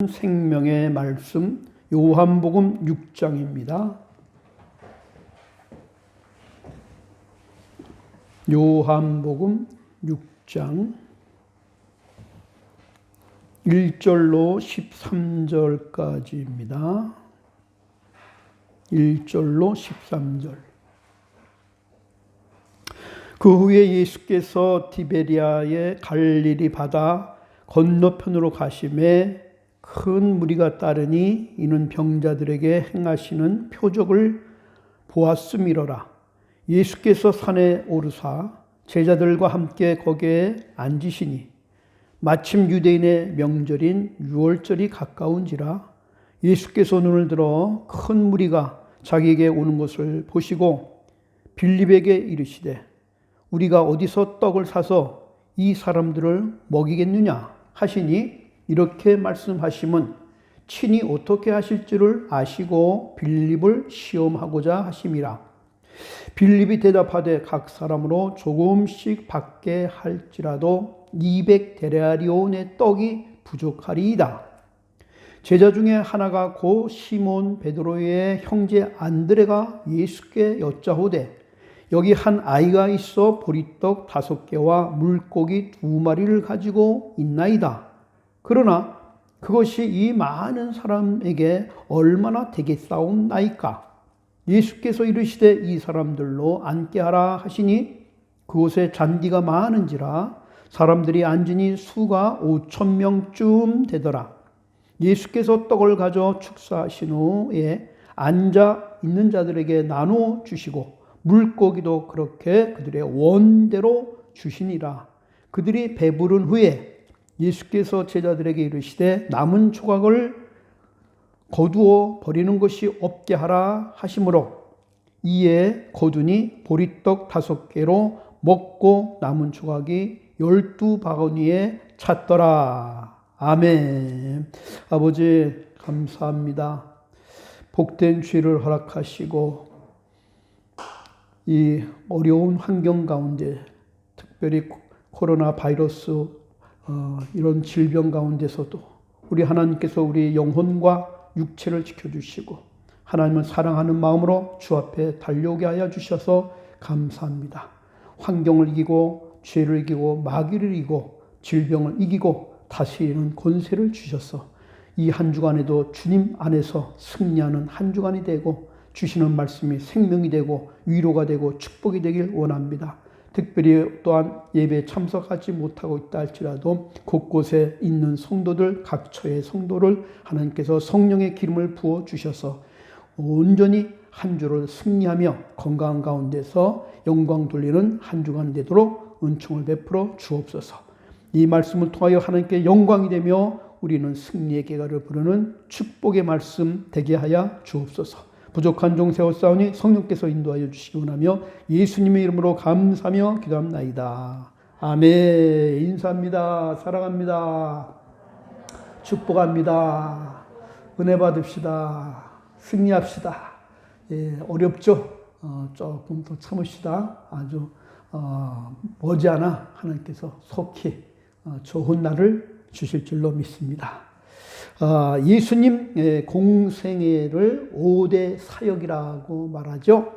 생명의 말씀 요한복음 6장입니다. 요한복음 6장 1절로 13절까지입니다. 1절로 13절. 그 후에 예수께서 디베리아의 갈릴리 바다 건너편으로 가심에 큰 무리가 따르니 이는 병자들에게 행하시는 표적을 보았음이로라. 예수께서 산에 오르사 제자들과 함께 거기에 앉으시니 마침 유대인의 명절인 유월절이 가까운지라. 예수께서 눈을 들어 큰 무리가 자기에게 오는 것을 보시고 빌립에게 이르시되 우리가 어디서 떡을 사서 이 사람들을 먹이겠느냐 하시니 이렇게 말씀하심은 친히 어떻게 하실지를 아시고 빌립을 시험하고자 하심이라. 빌립이 대답하되 각 사람으로 조금씩 받게 할지라도 200데나리온의 떡이 부족하리이다. 제자 중에 하나가 고 시몬 베드로의 형제 안드레가 예수께 여짜오되 여기 한 아이가 있어 보리떡 5개와 물고기 2마리를 가지고 있나이다. 그러나 그것이 이 많은 사람에게 얼마나 되겠사옵나이까. 예수께서 이르시되 이 사람들로 앉게 하라 하시니 그곳에 잔디가 많은지라 사람들이 앉으니 수가 5,000명쯤 되더라. 예수께서 떡을 가져 축사하신 후에 앉아 있는 자들에게 나누어 주시고 물고기도 그렇게 그들의 원대로 주시니라. 그들이 배부른 후에 예수께서 제자들에게 이르시되 남은 조각을 거두어 버리는 것이 없게 하라 하시므로 이에 거두니 보리떡 5개로 먹고 남은 조각이 12바구니에 찼더라. 아멘. 아버지 감사합니다. 복된 주일을 허락하시고 이 어려운 환경 가운데 특별히 코로나 바이러스 이런 질병 가운데서도 우리 하나님께서 우리 영혼과 육체를 지켜주시고 하나님을 사랑하는 마음으로 주 앞에 달려오게 하여 주셔서 감사합니다. 환경을 이기고 죄를 이기고 마귀를 이기고 질병을 이기고 다스리는 권세를 주셔서 이 한 주간에도 주님 안에서 승리하는 한 주간이 되고 주시는 말씀이 생명이 되고 위로가 되고 축복이 되길 원합니다. 특별히 또한 예배에 참석하지 못하고 있다 할지라도 곳곳에 있는 성도들, 각 처의 성도를 하나님께서 성령의 기름을 부어 주셔서 온전히 한 주를 승리하며 건강한 가운데서 영광 돌리는 한 주간 되도록 은총을 베풀어 주옵소서. 이 말씀을 통하여 하나님께 영광이 되며 우리는 승리의 계가를 부르는 축복의 말씀 되게 하여 주옵소서. 부족한 종 세웠사오니 성령께서 인도하여 주시기 원하며 예수님의 이름으로 감사하며 기도합나이다. 아멘. 인사합니다. 사랑합니다. 축복합니다. 은혜 받읍시다. 승리합시다. 예, 어렵죠? 조금 더 참으시다. 아주 머지않아 하나님께서 속히 좋은 날을 주실 줄로 믿습니다. 예수님 공생애를 5대 사역이라고 말하죠.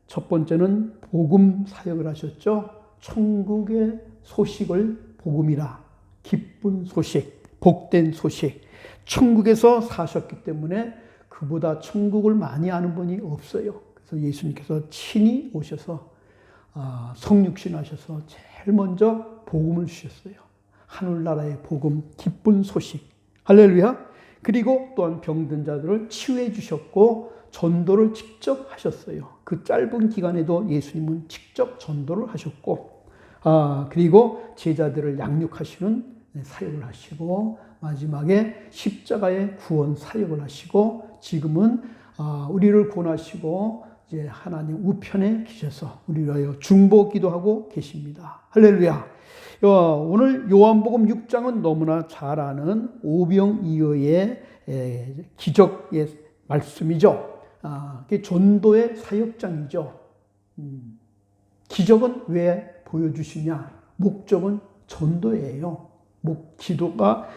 첫 번째는 복음 사역을 하셨죠. 천국의 소식을 복음이라. 기쁜 소식, 복된 소식. 천국에서 사셨기 때문에 그보다 천국을 많이 아는 분이 없어요. 그래서 예수님께서 친히 오셔서 성육신 하셔서 제일 먼저 복음을 주셨어요. 하늘나라의 복음, 기쁜 소식. 할렐루야. 그리고 또한 병든 자들을 치유해 주셨고 전도를 직접 하셨어요. 그 짧은 기간에도 예수님은 직접 전도를 하셨고 그리고 제자들을 양육하시는 사역을 하시고 마지막에 십자가의 구원 사역을 하시고 지금은 우리를 구원하시고 이제 하나님 우편에 계셔서 우리를 위하여 중보 기도하고 계십니다. 할렐루야. 오늘 요한복음 6장은 너무나 잘 아는 오병이어의 기적의 말씀이죠. 전도의 사역장이죠. 기적은 왜 보여주시냐? 목적은 전도예요. 기도가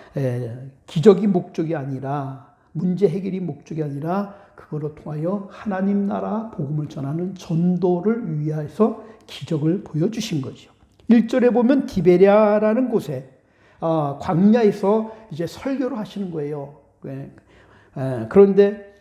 기적이 목적이 아니라, 문제 해결이 목적이 아니라 그거로 통하여 하나님 나라 복음을 전하는 전도를 위해서 기적을 보여주신 거죠. 1절에 보면 디베랴라는 곳에 광야에서 이제 설교를 하시는 거예요. 그런데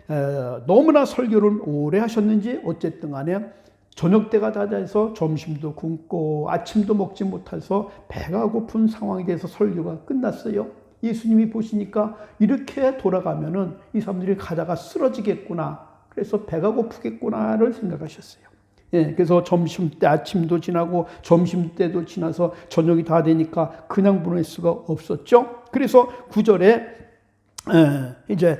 너무나 설교를 오래 하셨는지 어쨌든 간에 저녁 때가 다 돼서 점심도 굶고 아침도 먹지 못해서 배가 고픈 상황에 대해서 설교가 끝났어요. 예수님이 보시니까 이렇게 돌아가면은 이 사람들이 가다가 쓰러지겠구나, 그래서 배가 고프겠구나를 생각하셨어요. 그래서 점심 때, 아침도 지나고 점심 때도 지나서 저녁이 다 되니까 그냥 보낼 수가 없었죠. 그래서 9절에 이제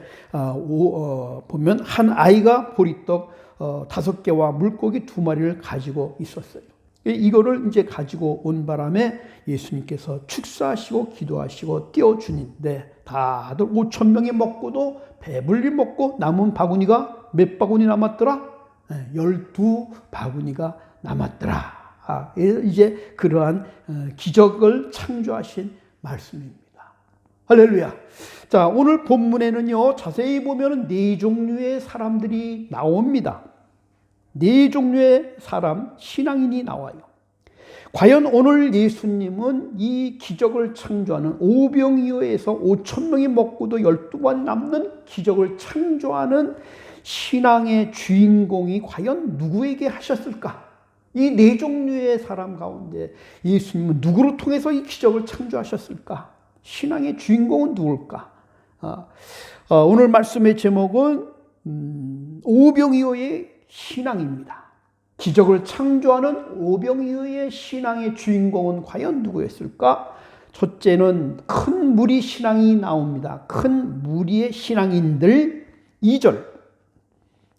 보면 한 아이가 보리떡 5개와 물고기 2마리를 가지고 있었어요. 이거를 이제 가지고 온 바람에 예수님께서 축사하시고 기도하시고 띄워주는데 다들 5,000명이 먹고도 배불리 먹고 남은 바구니가 몇 바구니 남았더라? 12바구니가 남았더라. 이제 그러한 기적을 창조하신 말씀입니다. 할렐루야. 자, 오늘 본문에는요, 자세히 보면 4종류의 사람들이 나옵니다. 4종류의 사람, 신앙인이 나와요. 과연 오늘 예수님은 이 기적을 창조하는 오병이어에서 5,000명이 먹고도 12번 남는 기적을 창조하는 신앙의 주인공이 과연 누구에게 하셨을까? 이 4종류의 사람 가운데 예수님은 누구를 통해서 이 기적을 창조하셨을까? 신앙의 주인공은 누굴까? 오늘 말씀의 제목은 오병이어의 신앙입니다. 기적을 창조하는 오병이어의 신앙의 주인공은 과연 누구였을까? 첫째는 큰 무리 신앙이 나옵니다. 큰 무리의 신앙인들. 2절.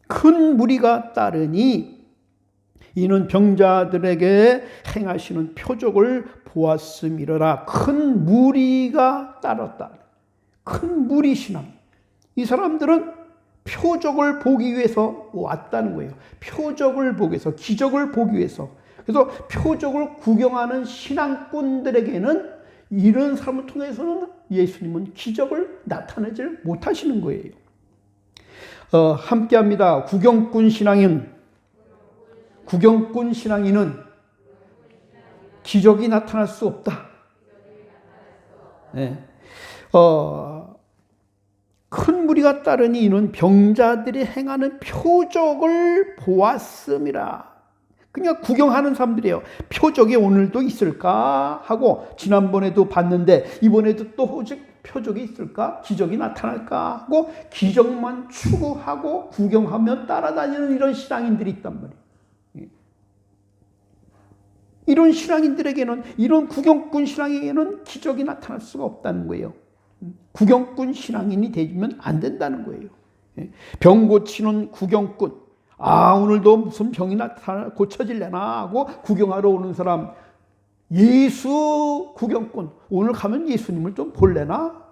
큰 무리가 따르니 이는 병자들에게 행하시는 표적을 보았음이로라. 큰 무리가 따랐다. 큰 무리 신앙. 이 사람들은 표적을 보기 위해서 왔다는 거예요. 표적을 보기 위해서, 기적을 보기 위해서. 그래서 표적을 구경하는 신앙꾼들에게는 이런 사람을 통해서는 예수님은 기적을 나타내지 못하시는 거예요. 함께 합니다. 구경꾼 신앙인. 구경꾼 신앙인은 기적이 나타날 수 없다. 네. 큰 무리가 따르니 이는 병자들이 행하는 표적을 보았음이라. 그냥 구경하는 사람들이에요. 표적이 오늘도 있을까 하고, 지난번에도 봤는데 이번에도 또 표적이 있을까? 기적이 나타날까 하고 기적만 추구하고 구경하며 따라다니는 이런 신앙인들이 있단 말이에요. 이런 신앙인들에게는, 이런 구경꾼 신앙에게는 기적이 나타날 수가 없다는 거예요. 구경꾼 신앙인이 되면 안 된다는 거예요. 병 고치는 구경꾼. 오늘도 무슨 병이 고쳐질려나 하고 구경하러 오는 사람. 예수 구경꾼. 오늘 가면 예수님을 좀 볼래나?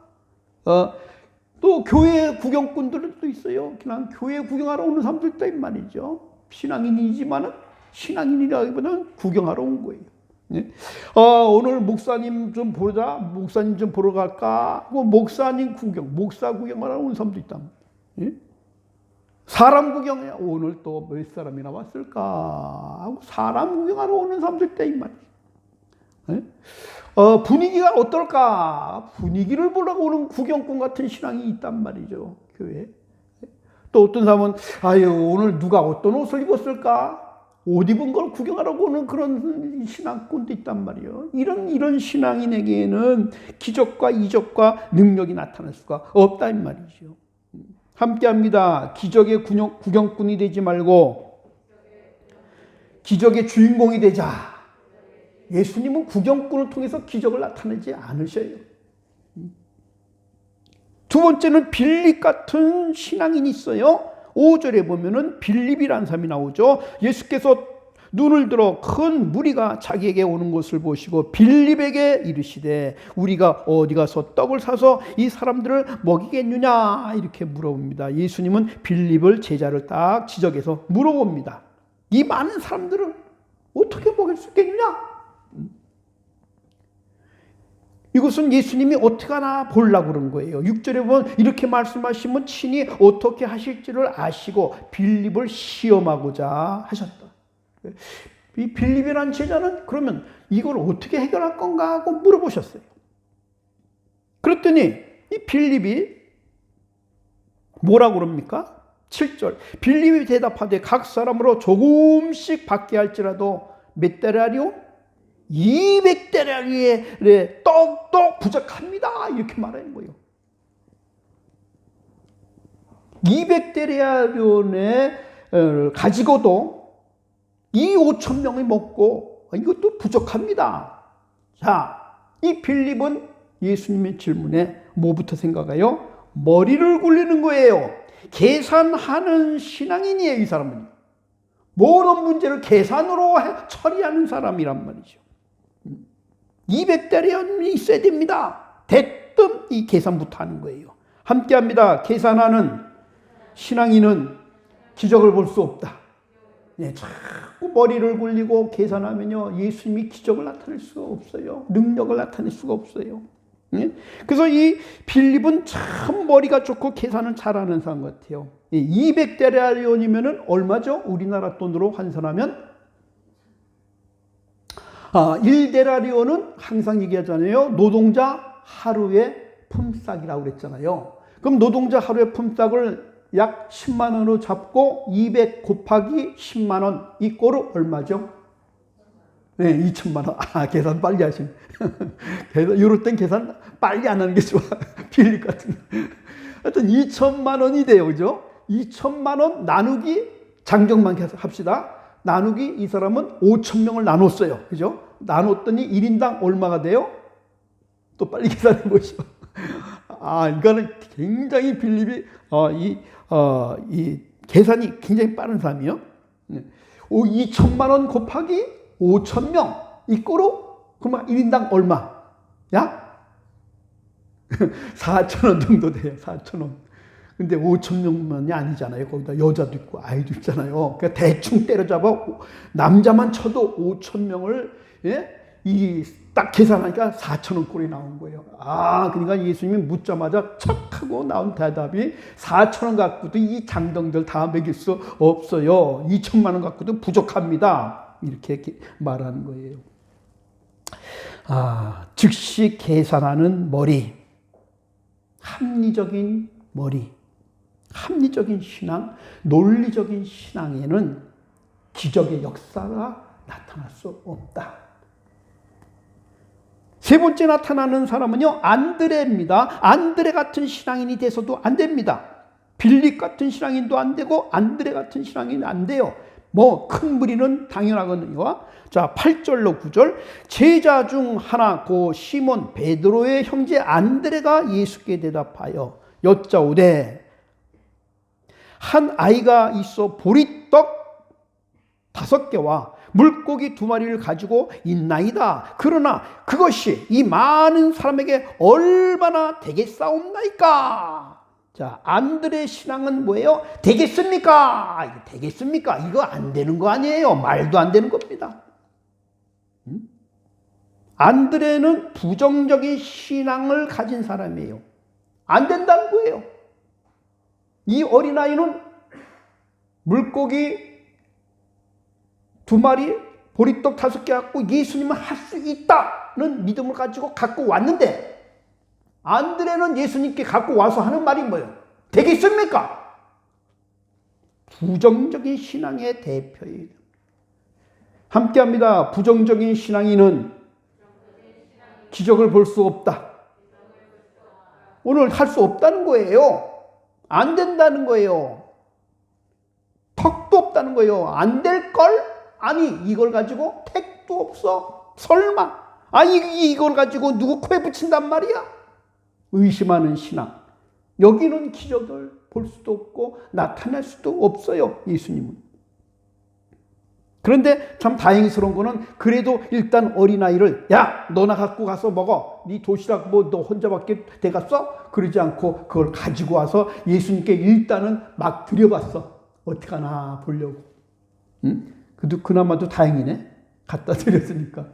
또 교회 구경꾼들도 있어요. 그냥 교회 구경하러 오는 사람들도 있단 말이죠. 신앙인이지만은 신앙인이라기보다는 구경하러 온 거예요. 오늘 목사님 좀 보자, 목사님 좀 보러 갈까 하고 목사님 구경, 목사 구경하러 온 사람도 있단 말이에요. 사람 구경해. 오늘 또 몇 사람이나 왔을까 하고 사람 구경하러 오는 사람도 있다 이 말이에요. 분위기가 어떨까? 분위기를 보려고 오는 구경꾼 같은 신앙이 있단 말이죠, 교회에. 또 어떤 사람은 오늘 누가 어떤 옷을 입었을까? 옷 입은 걸 구경하라고 오는 그런 신앙꾼도 있단 말이에요. 이런 신앙인에게는 기적과 이적과 능력이 나타날 수가 없다 이 말이죠. 함께합니다. 기적의 구경꾼이 되지 말고 기적의 주인공이 되자. 예수님은 구경꾼을 통해서 기적을 나타내지 않으셔요. 두 번째는 빌립 같은 신앙인이 있어요. 5절에 보면은 빌립이라는 사람이 나오죠. 예수께서 눈을 들어 큰 무리가 자기에게 오는 것을 보시고 빌립에게 이르시되 우리가 어디 가서 떡을 사서 이 사람들을 먹이겠느냐 이렇게 물어봅니다. 예수님은 빌립을 제자를 딱 지적해서 물어봅니다. 이 많은 사람들을 어떻게 먹일 수 있겠느냐? 이것은 예수님이 어떻게 하나 보려고 그런 거예요. 6절에 보면 이렇게 말씀하시면 친히 어떻게 하실지를 아시고 빌립을 시험하고자 하셨다. 이 빌립이라는 제자는 그러면 이걸 어떻게 해결할 건가 하고 물어보셨어요. 그랬더니 이 빌립이 뭐라고 그럽니까? 7절. 빌립이 대답하되 각 사람으로 조금씩 받게 할지라도 몇 데나리온? 200데나리온의 떡도 부족합니다. 이렇게 말하는 거예요. 200데나리온에 가지고도 이 5천 명이 먹고 이것도 부족합니다. 자, 이 빌립은 예수님의 질문에 뭐부터 생각해요? 머리를 굴리는 거예요. 계산하는 신앙인이에요, 이 사람은. 모든 문제를 계산으로 처리하는 사람이란 말이죠. 200데나리온이 있어야 됩니다. 대뜸 이 계산부터 하는 거예요. 함께합니다. 계산하는 신앙인은 기적을 볼 수 없다. 네, 자꾸 머리를 굴리고 계산하면요, 예수님이 기적을 나타낼 수가 없어요. 능력을 나타낼 수가 없어요. 네? 그래서 이 빌립은 참 머리가 좋고 계산은 잘하는 사람 같아요. 200데나리온이면은 얼마죠? 우리나라 돈으로 환산하면 1데나리온은 항상 얘기하잖아요. 노동자 하루의 품삯이라고 그랬잖아요. 그럼 노동자 하루의 품삯을 약 10만 원으로 잡고 200 곱하기 10만 원 이 꼴은 얼마죠? 네, 2천만 원. 계산 빨리 하시네. 이럴 땐 계산 빨리 안 하는 게 좋아. 빌립 같은 거. 하여튼 2천만 원이 돼요. 그죠? 2천만 원 나누기 장정만 합시다. 나누기 이 사람은 5천 명을 나눴어요. 그죠? 나눴더니 1인당 얼마가 돼요? 또 빨리 계산해 보시오. 이거는 굉장히 빌립이 이 계산이 굉장히 빠른 사람이요. 2천만 원 곱하기 5천 명 이거로 그러면 1인당 얼마? 야? 4천 원 정도 돼요. 4천 원. 근데 5천 명만이 아니잖아요. 거기다 여자도 있고 아이도 있잖아요. 그러니까 대충 때려잡아 남자만 쳐도 5천 명을 딱 계산하니까 4천 원 꼴이 나온 거예요. 그러니까 예수님이 묻자마자 척 하고 나온 대답이 4천 원 갖고도 이 장정들 다 먹일 수 없어요. 2천만 원 갖고도 부족합니다. 이렇게 말하는 거예요. 즉시 계산하는 머리, 합리적인 머리, 합리적인 신앙, 논리적인 신앙에는 기적의 역사가 나타날 수 없다. 세 번째 나타나는 사람은요, 안드레입니다. 안드레 같은 신앙인이 돼서도 안 됩니다. 빌립 같은 신앙인도 안 되고 안드레 같은 신앙인은 안 돼요. 큰 무리는 당연하거든요. 자, 8절로 9절. 제자 중 하나 고 시몬 베드로의 형제 안드레가 예수께 대답하여 여짜오되 한 아이가 있어 보리떡 5개와 물고기 2마리를 가지고 있나이다. 그러나 그것이 이 많은 사람에게 얼마나 되겠사옵나이까? 자, 안드레 신앙은 뭐예요? 되겠습니까? 이거 되겠습니까? 이거 안 되는 거 아니에요. 말도 안 되는 겁니다. 안드레는 부정적인 신앙을 가진 사람이에요. 안 된다는 거예요. 이 어린아이는 물고기 2마리, 보리떡 5개 갖고 예수님은 할 수 있다는 믿음을 가지고 갖고 왔는데 안드레는 예수님께 갖고 와서 하는 말이 뭐예요? 되겠습니까? 부정적인 신앙의 대표예요. 함께합니다. 부정적인 신앙인은 기적을 볼 수 없다. 오늘 할 수 없다는 거예요. 안 된다는 거예요. 턱도 없다는 거예요. 안 될걸? 아니, 이걸 가지고 택도 없어. 설마. 이걸 가지고 누구 코에 붙인단 말이야? 의심하는 신앙. 여기는 기적을 볼 수도 없고 나타날 수도 없어요. 예수님은. 그런데 참 다행스러운 거는 그래도 일단 어린아이를 야, 너나 갖고 가서 먹어. 네 도시락 너 혼자밖에 돼갔어? 그러지 않고 그걸 가지고 와서 예수님께 일단은 막 드려봤어. 어떡하나 보려고. 응? 그나마도 다행이네. 갖다 드렸으니까.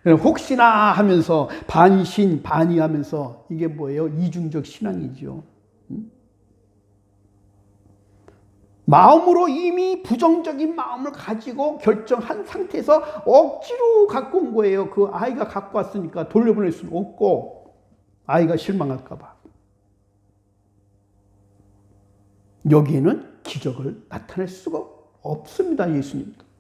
혹시나 하면서 반신 반의하면서 이게 뭐예요? 이중적 신앙이죠. 마음으로 이미 부정적인 마음을 가지고 결정한 상태에서 억지로 갖고 온 거예요. 그 아이가 갖고 왔으니까 돌려보낼 수는 없고 아이가 실망할까 봐. 여기에는 기적을 나타낼 수가 없습니다. 예수님도.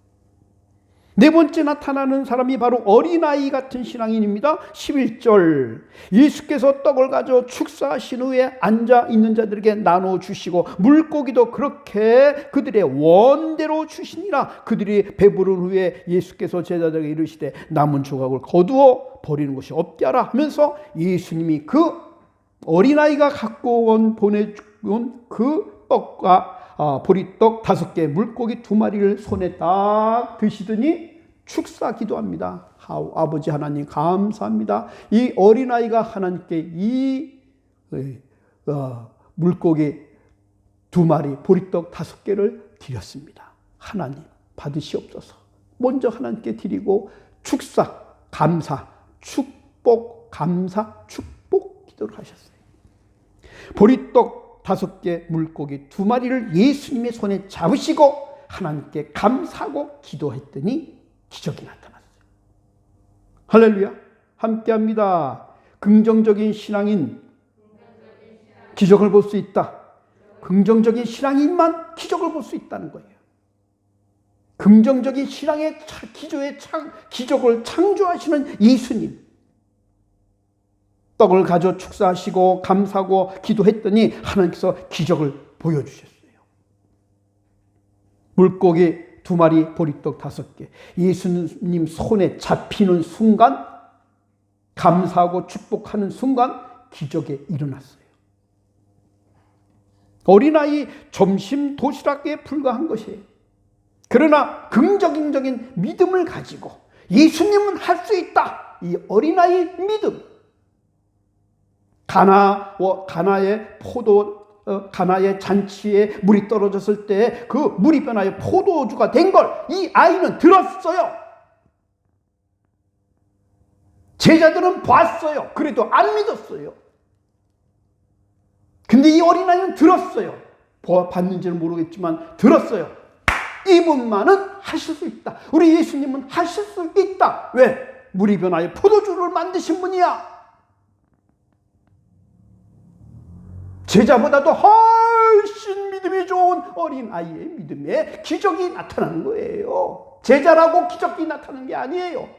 네 번째 나타나는 사람이 바로 어린아이 같은 신앙인입니다. 11절 예수께서 떡을 가져 축사하신 후에 앉아있는 자들에게 나눠주시고 물고기도 그렇게 그들의 원대로 주시니라. 그들이 배부른 후에 예수께서 제자들에게 이르시되 남은 조각을 거두어 버리는 것이 없게 하라 하면서 예수님이 그 어린아이가 갖고 보내준 그 떡과 보리떡 5개, 물고기 2마리를 손에 딱 드시더니 축사 기도합니다. 아버지 하나님 감사합니다. 이 어린아이가 하나님께 이 물고기 2마리, 보리떡 5개를 드렸습니다. 하나님 받으시옵소서. 먼저 하나님께 드리고 축사, 감사, 축복, 감사, 축복 기도를 하셨어요. 보리떡 5개, 물고기 2마리를 예수님의 손에 잡으시고 하나님께 감사하고 기도했더니 기적이 나타났어요. 할렐루야. 함께합니다. 긍정적인 신앙인 기적을 볼 수 있다. 긍정적인 신앙인만 기적을 볼 수 있다는 거예요. 긍정적인 신앙의 기적을 창조하시는 예수님. 떡을 가져 축사하시고 감사하고 기도했더니 하나님께서 기적을 보여주셨어요. 물고기 2마리, 보리떡 5개. 예수님 손에 잡히는 순간, 감사하고 축복하는 순간 기적이 일어났어요. 어린아이 점심 도시락에 불과한 것이에요. 그러나 긍정적인 믿음을 가지고 예수님은 할 수 있다. 이 어린아이 믿음. 가나의 잔치에 물이 떨어졌을 때 그 물이 변하여 포도주가 된 걸 이 아이는 들었어요. 제자들은 봤어요. 그래도 안 믿었어요. 근데 이 어린아이는 들었어요. 봤는지는 모르겠지만 들었어요. 이분만은 하실 수 있다. 우리 예수님은 하실 수 있다. 왜? 물이 변하여 포도주를 만드신 분이야. 제자보다도 훨씬 믿음이 좋은 어린아이의 믿음에 기적이 나타나는 거예요. 제자라고 기적이 나타나는 게 아니에요.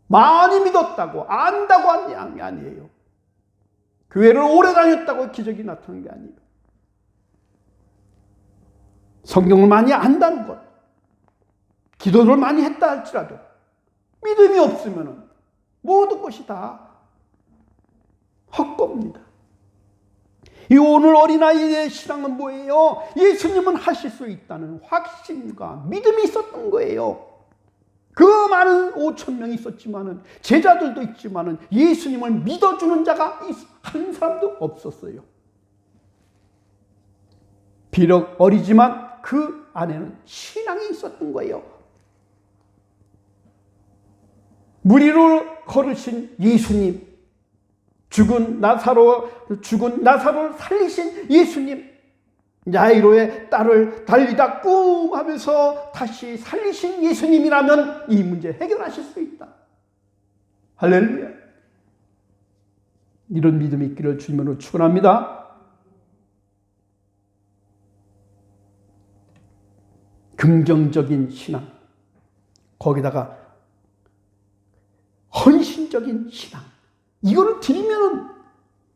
많이 믿었다고 안다고 하는 게 아니에요. 교회를 오래 다녔다고 기적이 나타나는 게 아니에요. 성경을 많이 안다는 것, 기도를 많이 했다 할지라도 믿음이 없으면 모든 것이 다 헛겁니다. 이 오늘 어린아이의 신앙은 뭐예요? 예수님은 하실 수 있다는 확신과 믿음이 있었던 거예요. 그 많은 5,000명이 있었지만은, 제자들도 있지만은 예수님을 믿어주는 자가 한 사람도 없었어요. 비록 어리지만 그 안에는 신앙이 있었던 거예요. 물 위로 걸으신 예수님, 죽은 나사로를 살리신 예수님, 야이로의 딸을 달리다 뿜 하면서 다시 살리신 예수님이라면 이 문제 해결하실 수 있다. 할렐루야. 이런 믿음이 있기를 주님으로 축원합니다. 긍정적인 신앙, 거기다가 헌신적인 신앙, 이걸 드리면,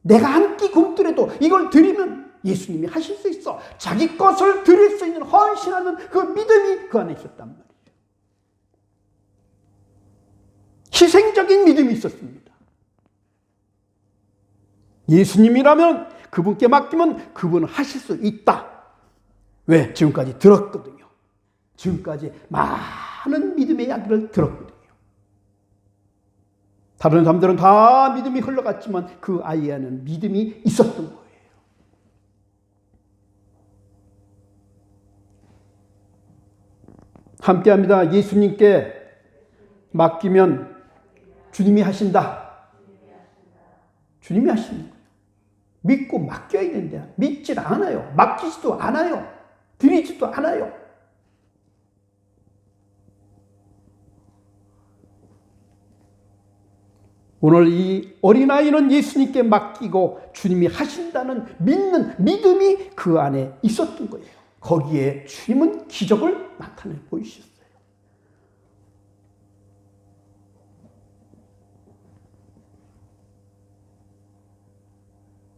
내가 한 끼 굶더라도 이걸 드리면 예수님이 하실 수 있어. 자기 것을 드릴 수 있는 헌신하는 그 믿음이 그 안에 있었단 말이에요. 희생적인 믿음이 있었습니다. 예수님이라면, 그분께 맡기면 그분은 하실 수 있다. 왜? 지금까지 들었거든요. 지금까지 많은 믿음의 이야기를 들었거든요. 다른 사람들은 다 믿음이 흘러갔지만 그 아이에는 믿음이 있었던 거예요. 함께합니다. 예수님께 맡기면 주님이 하신다. 주님이 하시는 거예요. 믿고 맡겨야 되는데 믿질 않아요. 맡기지도 않아요. 드리지도 않아요. 오늘 이 어린아이는 예수님께 맡기고 주님이 하신다는 믿는 믿음이 그 안에 있었던 거예요. 거기에 주님은 기적을 나타내 보이셨어요.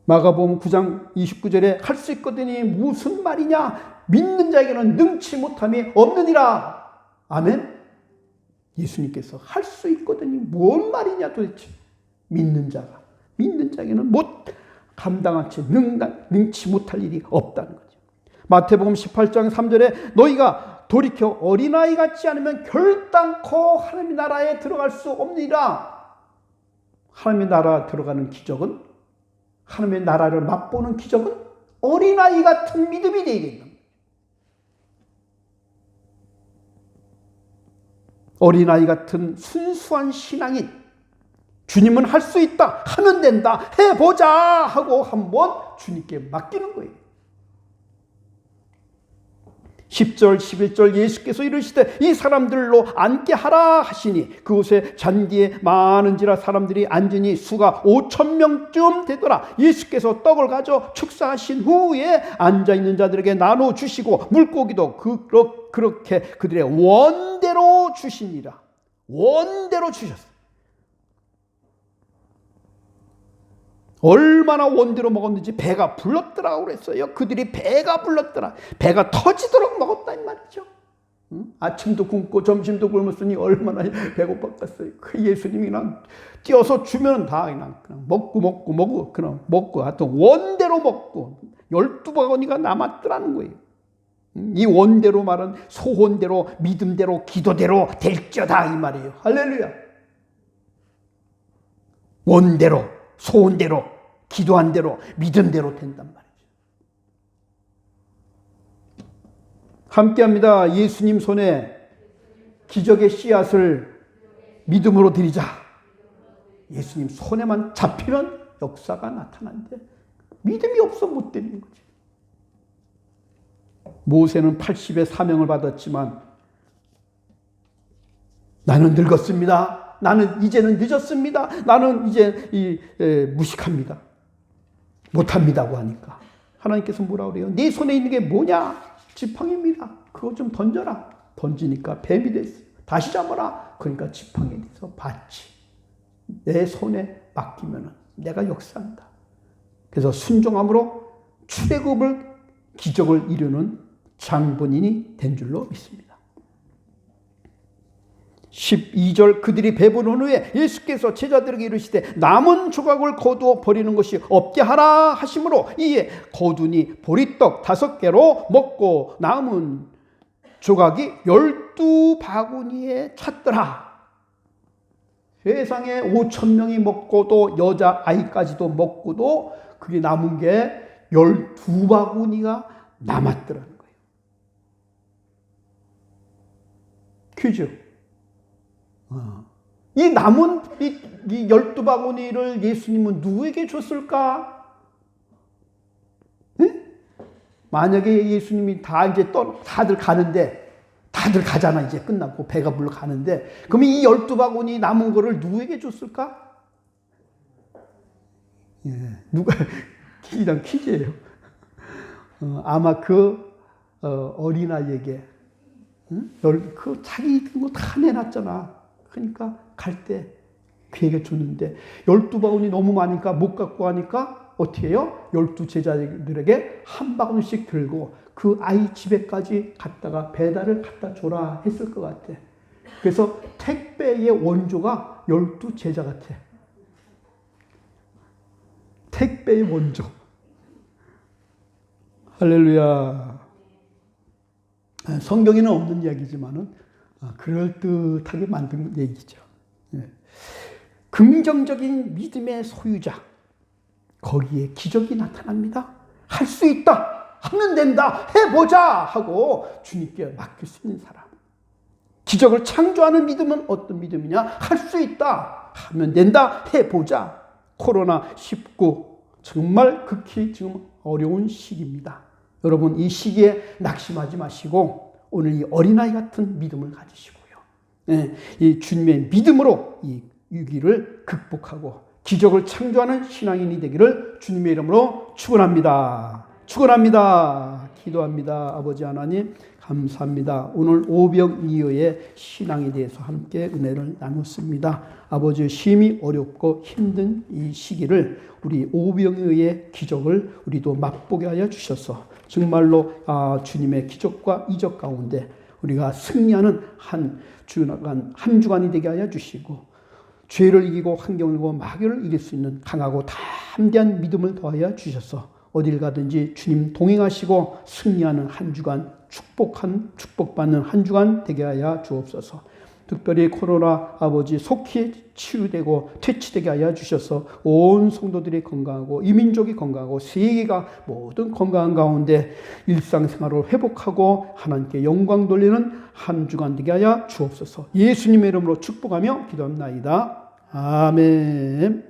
마가복음 9장 29절에 할 수 있거든이 무슨 말이냐? 믿는 자에게는 능치 못함이 없느니라. 아멘. 예수님께서 할 수 있거든이 뭔 말이냐 도대체. 믿는 자에게는 못 감당하지 능치 못할 일이 없다는 거죠. 마태복음 18장 3절에 너희가 돌이켜 어린아이 같지 않으면 결단코 하나님의 나라에 들어갈 수 없느니라. 하나님의 나라 들어가는 기적은, 하나님의 나라를 맛보는 기적은 어린아이 같은 믿음이 되겠는. 어린아이 같은 순수한 신앙인, 주님은 할 수 있다, 하면 된다, 해보자 하고 한번 주님께 맡기는 거예요. 10절 11절 예수께서 이르시되 이 사람들로 앉게 하라 하시니 그곳에 잔디에 많은지라 사람들이 앉으니 수가 5,000명쯤 되더라. 예수께서 떡을 가져 축사하신 후에 앉아있는 자들에게 나눠주시고 물고기도 그렇게 그들의 원대로 주시니라. 원대로 주셨어요. 얼마나 원대로 먹었는지 배가 불렀더라고 그랬어요. 그들이 배가 불렀더라. 배가 터지도록 먹었다 이 말이죠. 아침도 굶고 점심도 굶었으니 얼마나 배고팠겠어요. 그 예수님이 그냥 띄어서 주면 다 그냥 먹고 하여튼 원대로 먹고 12바구니가 남았더라는 거예요. 이 원대로 말은 소원대로 믿음대로 기도대로 될지어다 이 말이에요. 할렐루야. 원대로 소원대로 기도한 대로 믿은 대로 된단 말이죠. 함께합니다. 예수님 손에 기적의 씨앗을 믿음으로 드리자. 예수님 손에만 잡히면 역사가 나타나는데 믿음이 없어 못 드리는 거죠. 모세는 80의 사명을 받았지만 나는 늙었습니다. 나는 이제는 늦었습니다. 나는 이제 무식합니다. 못합니다고 하니까 하나님께서 뭐라 그래요? 네 손에 있는 게 뭐냐? 지팡이입니다. 그거 좀 던져라. 던지니까 뱀이 됐어요. 다시 잡아라. 그러니까 지팡이 돼서 받지. 내 손에 맡기면 내가 역사한다. 그래서 순종함으로 출애굽을 기적을 이루는 장본인이 된 줄로 믿습니다. 12절 그들이 배부른 후에 예수께서 제자들에게 이르시되 남은 조각을 거두어 버리는 것이 없게 하라 하심으로 이에 거두니 보리떡 5개로 먹고 남은 조각이 12바구니에 찼더라. 세상에 5,000명이 먹고도 여자아이까지도 먹고도 그게 남은 게 12바구니가 남았더라는 거예요. 퀴즈. 이 남은 이 12바구니를 예수님은 누구에게 줬을까? 네? 만약에 예수님이 다들 가는데, 다들 가잖아. 이제 끝나고 배가 불러 가는데, 그러면 이 12바구니 남은 거를 누구에게 줬을까? 예, 누가, 그냥 퀴즈예요. 아마 그 어린아이에게, 그 자기 거 다 내놨잖아. 그러니까 갈 때 그에게 줬는데 12바구니 너무 많으니까 못 갖고 가니까 어떻게 해요? 12제자들에게 한 바구니씩 들고 그 아이 집에까지 갔다가 배달을 갖다 줘라 했을 것 같아. 그래서 택배의 원조가 12제자 같아. 택배의 원조. 할렐루야. 성경에는 없는 이야기지만은 그럴듯하게 만든 얘기죠. 긍정적인 믿음의 소유자, 거기에 기적이 나타납니다. 할 수 있다, 하면 된다, 해보자 하고 주님께 맡길 수 있는 사람. 기적을 창조하는 믿음은 어떤 믿음이냐? 할 수 있다. 하면 된다. 해보자. 코로나19 정말 극히 지금 어려운 시기입니다. 여러분 이 시기에 낙심하지 마시고 오늘 이 어린아이 같은 믿음을 가지시고요. 이 주님의 믿음으로 이 위기를 극복하고 기적을 창조하는 신앙인이 되기를 주님의 이름으로 축원합니다. 축원합니다. 기도합니다. 아버지 하나님 감사합니다. 오늘 오병이어의 신앙에 대해서 함께 은혜를 나눴습니다. 아버지 심히 어렵고 힘든 이 시기를 우리 오병이어의 기적을 우리도 맛보게 하여 주셔서 정말로 주님의 기적과 이적 가운데 우리가 승리하는 한 주간이 되게 하여 주시고 죄를 이기고 환경을 이기고 마귀를 이길 수 있는 강하고 담대한 믿음을 더하여 주셔서 어딜 가든지 주님 동행하시고 승리하는 한 주간 축복받는 한 주간 되게 하여 주옵소서. 특별히 코로나 아버지 속히 치유되고 퇴치되게 하여 주셔서 온 성도들이 건강하고 이 민족이 건강하고 세계가 모든 건강한 가운데 일상생활을 회복하고 하나님께 영광 돌리는 한 주간 되게 하여 주옵소서. 예수님의 이름으로 축복하며 기도합나이다. 아멘.